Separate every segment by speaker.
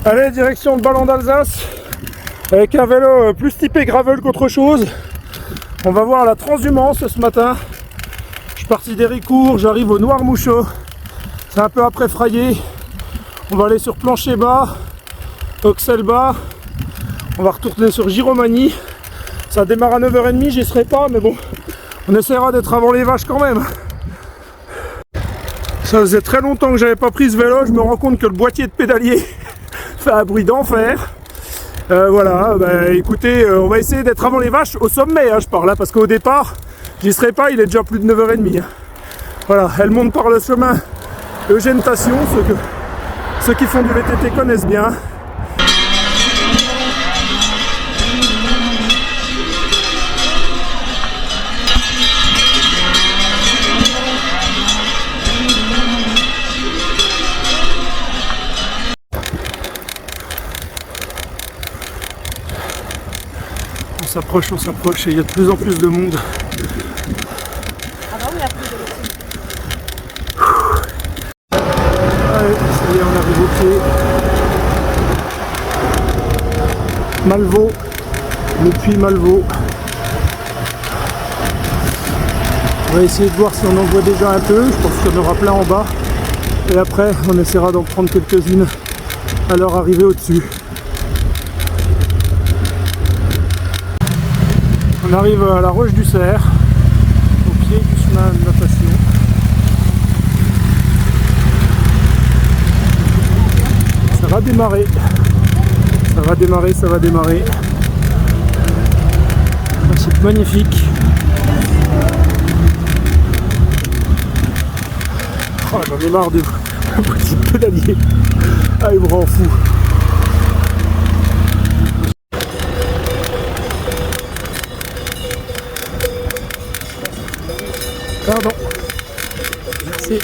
Speaker 1: Allez, direction le ballon d'Alsace, avec un vélo plus typé gravel qu'autre chose. On va voir la transhumance ce matin. Je suis parti d'Héricourt, j'arrive au Noirmouchot. C'est un peu après Frayé. On va aller sur Plancher Bas, Auxel Bas. On va retourner sur Giromagny. Ça démarre à 9h30, j'y serai pas, mais bon, on essaiera d'être avant les vaches quand même. Ça faisait très longtemps que j'avais pas pris ce vélo, je me rends compte que le boîtier de pédalier fait un bruit d'enfer. Voilà, écoutez, on va essayer d'être avant les vaches au sommet, je parle là, parce qu'au départ, j'y serai pas, il est déjà plus de 9h30. Voilà, elle monte par le chemin Eugène Tassion, ceux qui font du VTT connaissent bien. On s'approche et il y a de plus en plus de monde.
Speaker 2: Ah bah oui, après
Speaker 1: Allez, ça y est, on arrive au pied. Malvaux, le puits Malvaux. On va essayer de voir si on en voit déjà un peu. Je pense qu'il y en aura plein en bas. Et après, on essaiera d'en prendre quelques-unes à leur arrivée au-dessus. On arrive à la Roche du Cerf, au pied du chemin de natation. Ça va démarrer. Ça va démarrer, ça va démarrer. Un site magnifique. Oh, j'en ai marre de petit pédalier. Ah, il me rend fou. Pardon. Merci.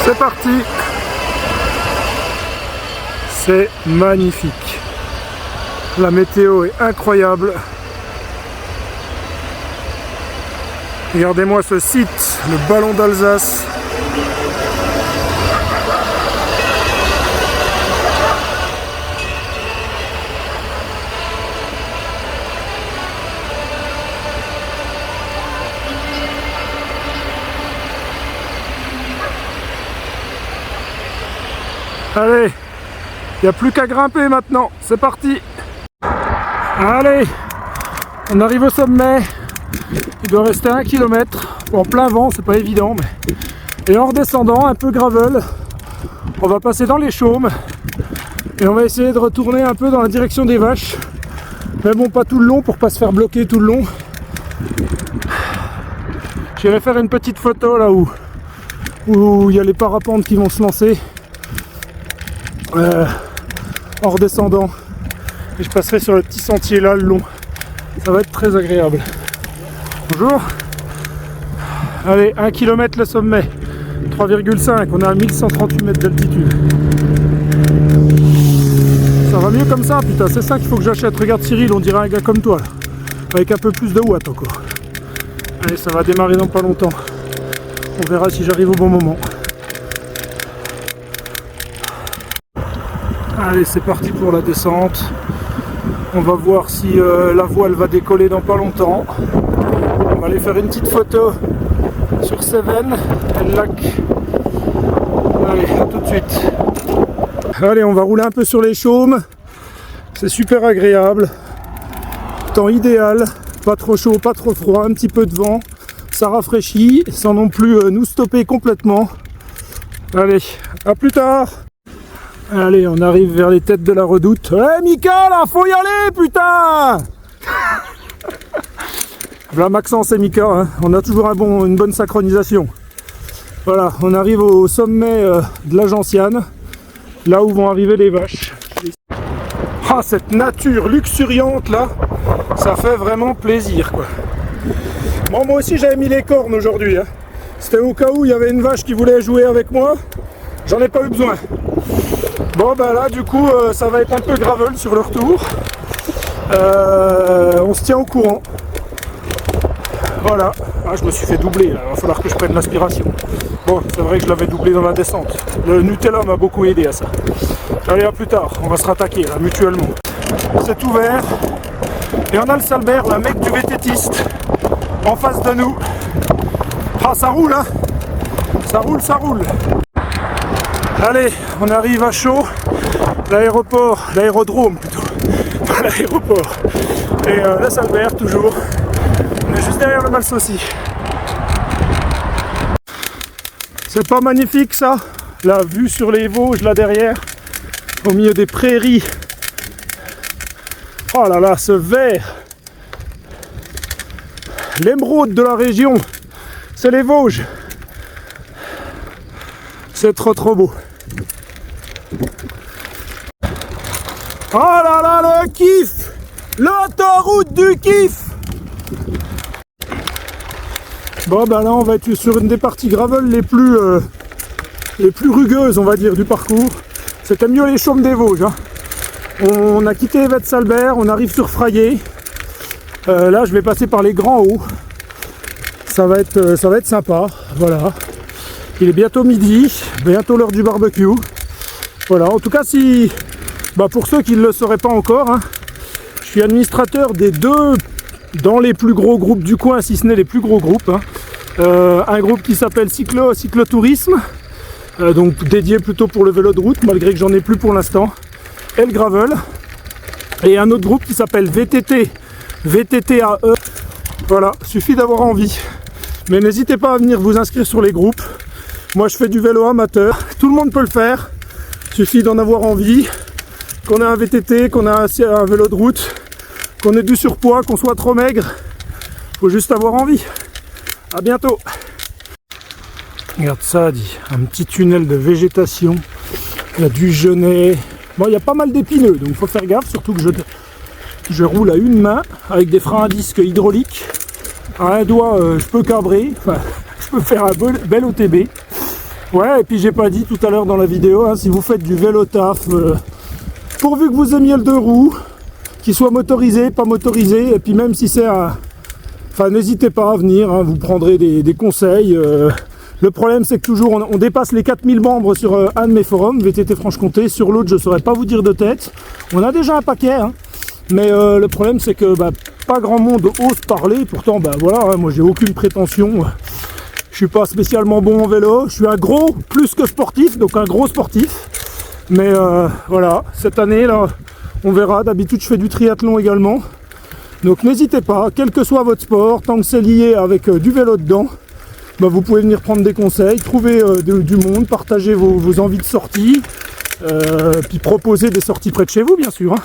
Speaker 1: C'est parti. C'est magnifique. La météo est incroyable. Regardez-moi ce site, le ballon d'Alsace. Allez, il n'y a plus qu'à grimper maintenant, c'est parti. Allez, on arrive au sommet. Il doit rester 1 km. En plein vent, c'est pas évident. Mais... Et en redescendant, un peu gravel, on va passer dans les chaumes. Et on va essayer de retourner un peu dans la direction des vaches. Mais bon, pas tout le long pour pas se faire bloquer tout le long. J'irai faire une petite photo là où il y a les parapentes qui vont se lancer. En redescendant, et je passerai sur le petit sentier là le long, ça va être très agréable. Bonjour. Allez, 1 km le sommet, 3,5, on est à 1138 mètres d'altitude. va mieux comme ça, putain, c'est ça qu'il faut que j'achète. Regarde Cyril, on dirait un gars comme toi là. Avec un peu plus de watts encore. Allez, ça va démarrer dans pas longtemps. On verra si j'arrive au bon moment. Allez, c'est parti pour la descente. On va voir si la voile va décoller dans pas longtemps. On va aller faire une petite photo sur Seven et le lac. Allez, à tout de suite. Allez, on va rouler un peu sur les chaumes. C'est super agréable. Temps idéal. Pas trop chaud, pas trop froid. Un petit peu de vent. Ça rafraîchit sans non plus nous stopper complètement. Allez, à plus tard. Allez, on arrive vers les têtes de la redoute. Eh Mika, là, faut y aller, putain. Voilà Maxence et Mika, hein. On a toujours une bonne synchronisation. Voilà, on arrive au sommet de la Gentiane, là où vont arriver les vaches. Ah, cette nature luxuriante là, ça fait vraiment plaisir, quoi. Bon, moi aussi j'avais mis les cornes aujourd'hui, hein. C'était au cas où il y avait une vache qui voulait jouer avec moi. J'en ai pas eu besoin. Bon bah là du coup ça va être un peu gravel sur le retour. On se tient au courant. Voilà. Ah, je me suis fait doubler là, il va falloir que je prenne l'aspiration. Bon, c'est vrai que je l'avais doublé dans la descente. Le Nutella m'a beaucoup aidé à ça. Allez, à plus tard, on va se rattaquer là, mutuellement. C'est ouvert. Et on a le Salbert, le mec du VTTiste, en face de nous. Ah, ça roule, hein. Ça roule, ça roule. Allez, on arrive à chaud. L'aéroport, l'aérodrome plutôt. Pas l'aéroport. Et le Salbert, toujours. On est juste derrière le Malsaucy. C'est pas magnifique ça? La vue sur les Vosges là derrière, au milieu des prairies. Oh là là, ce vert. L'émeraude de la région, c'est les Vosges. C'est trop beau. Oh là là, le kiff! L'autoroute du kiff! Bon bah là on va être sur une des parties gravel les plus rugueuses, on va dire, du parcours. C'était mieux les chaumes des Vosges, hein. On a quitté Salbert, on arrive sur Frayé. Là je vais passer par les grands hauts. Ça va être sympa, voilà. Il est bientôt midi, bientôt l'heure du barbecue. Voilà, en tout cas si, pour ceux qui ne le sauraient pas encore, hein, je suis administrateur des deux dans les plus gros groupes du coin, si ce n'est les plus gros groupes, hein. Un groupe qui s'appelle Cyclotourisme, donc dédié plutôt pour le vélo de route, malgré que j'en ai plus pour l'instant, et le gravel. Et un autre groupe qui s'appelle VTT, VTTAE. Voilà, suffit d'avoir envie. Mais n'hésitez pas à venir vous inscrire sur les groupes. Moi je fais du vélo amateur, tout le monde peut le faire. Suffit d'en avoir envie, qu'on ait un VTT, qu'on ait un vélo de route, qu'on ait du surpoids, qu'on soit trop maigre. Faut juste avoir envie. À bientôt. Regarde ça, dit un petit tunnel de végétation. Il y a du genêt. Bon, il y a pas mal d'épineux, donc il faut faire gaffe, surtout que je roule à une main avec des freins à disque hydrauliques. À un doigt, je peux cabrer, enfin, je peux faire un bel OTB. Ouais, et puis j'ai pas dit tout à l'heure dans la vidéo, hein, si vous faites du vélo taf, pourvu que vous aimiez le deux roues, qu'il soit motorisé, pas motorisé, et puis même si c'est un... Enfin, n'hésitez pas à venir, hein, vous prendrez des conseils. Le problème, c'est que toujours, on dépasse les 4000 membres sur un de mes forums, VTT Franche-Comté. Sur l'autre, je ne saurais pas vous dire de tête. On a déjà un paquet, hein, mais le problème, c'est que pas grand monde ose parler. Pourtant, voilà, hein, moi, j'ai aucune prétention. Je suis pas spécialement bon en vélo. Je suis un gros, plus que sportif, donc un gros sportif. Mais voilà, cette année, là, on verra. D'habitude, je fais du triathlon également. Donc n'hésitez pas, quel que soit votre sport, tant que c'est lié avec du vélo dedans, vous pouvez venir prendre des conseils, trouver du monde, partager vos envies de sortie, puis proposer des sorties près de chez vous, bien sûr, hein.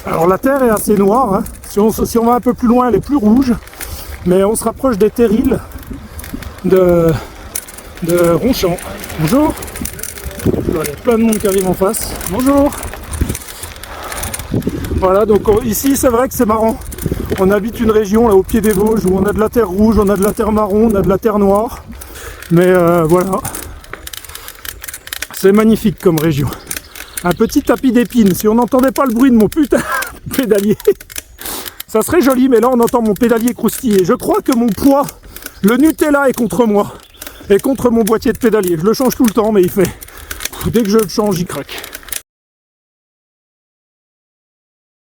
Speaker 1: Alors la terre est assez noire, hein. Si on va un peu plus loin, elle est plus rouge, mais on se rapproche des terrils de Ronchamp. Bonjour. Il y a plein de monde qui arrive en face. Bonjour. Voilà, donc ici c'est vrai que c'est marrant. On habite une région là au pied des Vosges où on a de la terre rouge, on a de la terre marron, on a de la terre noire. Mais voilà. C'est magnifique comme région. Un petit tapis d'épines. Si on n'entendait pas le bruit de mon putain de pédalier, ça serait joli, mais là on entend mon pédalier croustiller. Je crois que mon poids, le Nutella est contre moi et contre mon boîtier de pédalier. Je le change tout le temps, mais il fait... Dès que je le change, il craque.